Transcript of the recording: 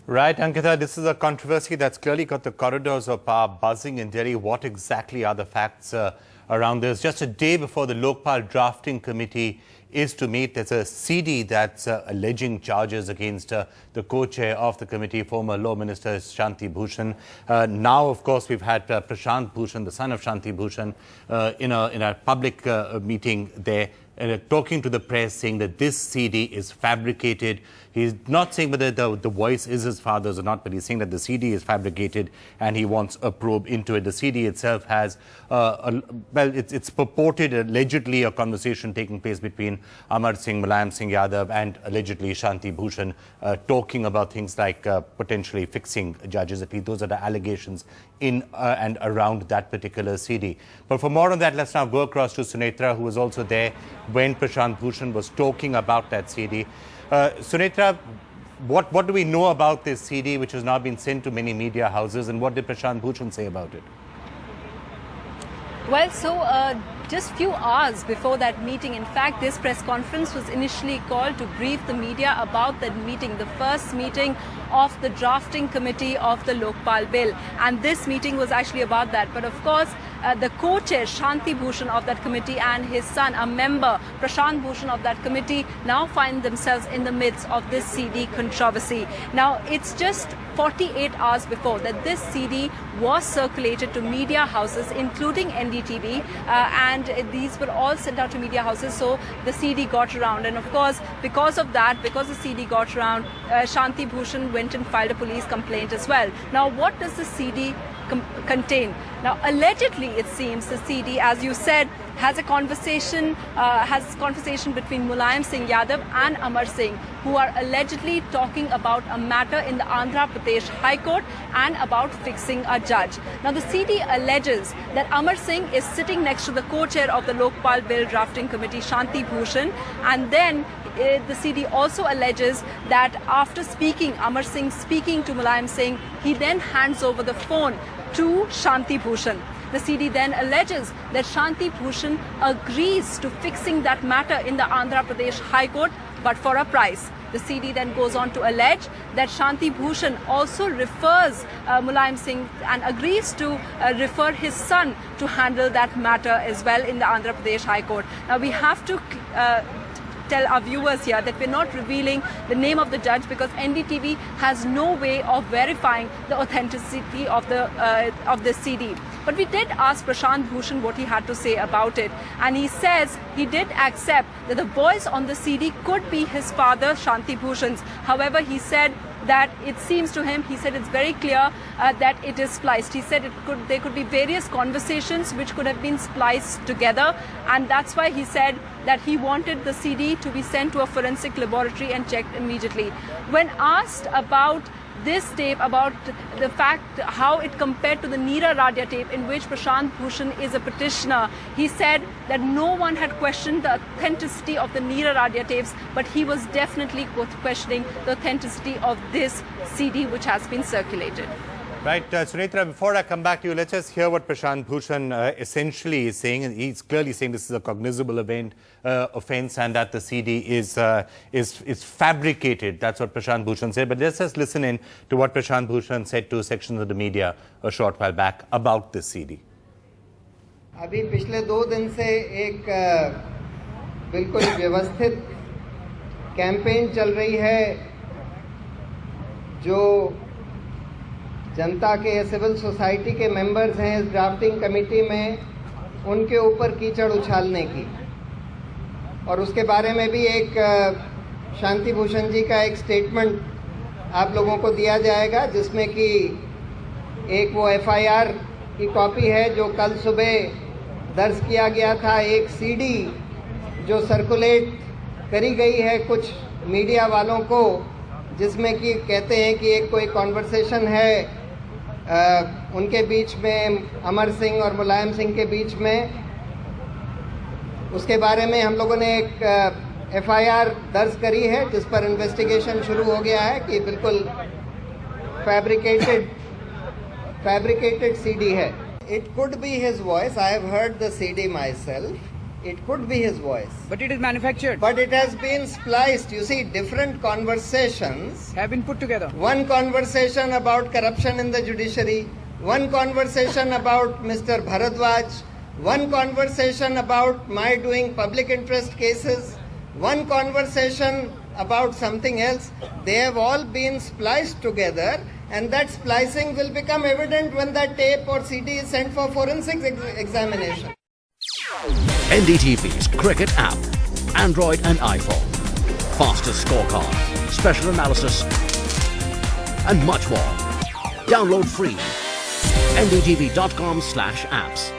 Right, Ankita, this is a controversy that's clearly got the corridors of power buzzing in Delhi. What exactly are the facts around this? Just a day before the Lokpal Drafting Committee is to meet, there's a CD that's alleging charges against the co-chair of the committee, former Law Minister Shanti Bhushan. Now, of course, we've had Prashant Bhushan, the son of Shanti Bhushan, in a public meeting there, talking to the press, saying that this CD is fabricated. He's not saying whether the voice is his father's or not, but he's saying that the CD is fabricated and he wants a probe into it. The CD itself has, it's purported allegedly a conversation taking place between Amar Singh, Mulayam Singh Yadav and allegedly Shanti Bhushan, talking about things like potentially fixing judges. At least those are the allegations in and around that particular CD. But for more on that, let's now go across to Sunetra, who was also there when Prashant Bhushan was talking about that CD. Sunetra, what do we know about this CD, which has now been sent to many media houses, and what did Prashant Bhushan say about it? Well, so just few hours before that meeting, in fact, this press conference was initially called to brief the media about that meeting, the first meeting of the drafting committee of the Lokpal bill. And this meeting was actually about that. But of course, the co-chair, Shanti Bhushan of that committee, and his son, a member, Prashant Bhushan of that committee, now find themselves in the midst of this CD controversy. Now, it's just 48 hours before that this CD was circulated to media houses, including NDTV, and these were all sent out to media houses, so the CD got around. And of course, because of that, because the CD got around, Shanti Bhushan went and filed a police complaint as well. Now, what does the CD contain? Now, allegedly, it seems the CD, as you said, has conversation between Mulayam Singh Yadav and Amar Singh, who are allegedly talking about a matter in the Andhra Pradesh High Court and about fixing a judge. Now, the CD alleges that Amar Singh is sitting next to the co-chair of the Lokpal Bill Drafting Committee, Shanti Bhushan, and then the CD also alleges that after speaking, Amar Singh speaking to Mulayam Singh, he then hands over the phone to Shanti Bhushan. The CD then alleges that Shanti Bhushan agrees to fixing that matter in the Andhra Pradesh High Court, but for a price. The CD then goes on to allege that Shanti Bhushan also refers Mulayam Singh and agrees to refer his son to handle that matter as well in the Andhra Pradesh High Court. Now, we have to tell our viewers here that we're not revealing the name of the judge because NDTV has no way of verifying the authenticity of the CD. But we did ask Prashant Bhushan what he had to say about it, and he says he did accept that the voice on the CD could be his father, Shanti Bhushan's. However, he said that it seems to him, he said it's very clear that it is spliced. He said there could be various conversations which could have been spliced together, and that's why he said that he wanted the CD to be sent to a forensic laboratory and checked immediately. When asked about this tape, about the fact how it compared to the Neera Radia tape in which Prashant Bhushan is a petitioner, he said that no one had questioned the authenticity of the Neera Radia tapes, but he was definitely questioning the authenticity of this CD which has been circulated. Right, Sunetra, before I come back to you, let's just hear what Prashant Bhushan essentially is saying. And he's clearly saying this is a cognizable offence and that the CD is fabricated. That's what Prashant Bhushan said. But let's just listen in to what Prashant Bhushan said to sections of the media a short while back about this CD. अभी पिछले 2 दिन से एक बिल्कुल व्यवस्थित campaign चल रही है जो जनता के सिविल सोसाइटी के मेंबर्स हैं इस ड्राफ्टिंग कमेटी में, उनके ऊपर कीचड़ उछालने की। और उसके बारे में भी एक शांति भूषण जी का एक स्टेटमेंट आप लोगों को दिया जाएगा, जिसमें कि एक वो एफआईआर की कॉपी है जो कल सुबह दर्ज किया गया था, एक सीडी जो सर्कुलेट करी गई है कुछ मीडिया वालों को, जिसमें कि कहते हैं कि एक कोई कॉन्वर्सेशन है उनके बीच में, अमर सिंह और मुलायम सिंह के बीच में। उसके बारे में हम लोगों ने एक एफआईआर दर्ज करी है जिस पर इन्वेस्टिगेशन शुरू हो गया है कि बिल्कुल फैब्रिकेटेड सीडी है। It could be his voice, I have heard the CD my self, It could be his voice. But it is manufactured. But it has been spliced. You see, different conversations. Have been put together. One conversation about corruption in the judiciary. One conversation about Mr. Bharadwaj. One conversation about my doing public interest cases. One conversation about something else. They have all been spliced together, and that splicing will become evident when that tape or CD is sent for forensic examination. NDTV's Cricket app, Android and iPhone. Fastest scorecard, special analysis, and much more. Download free. ndtv.com/apps.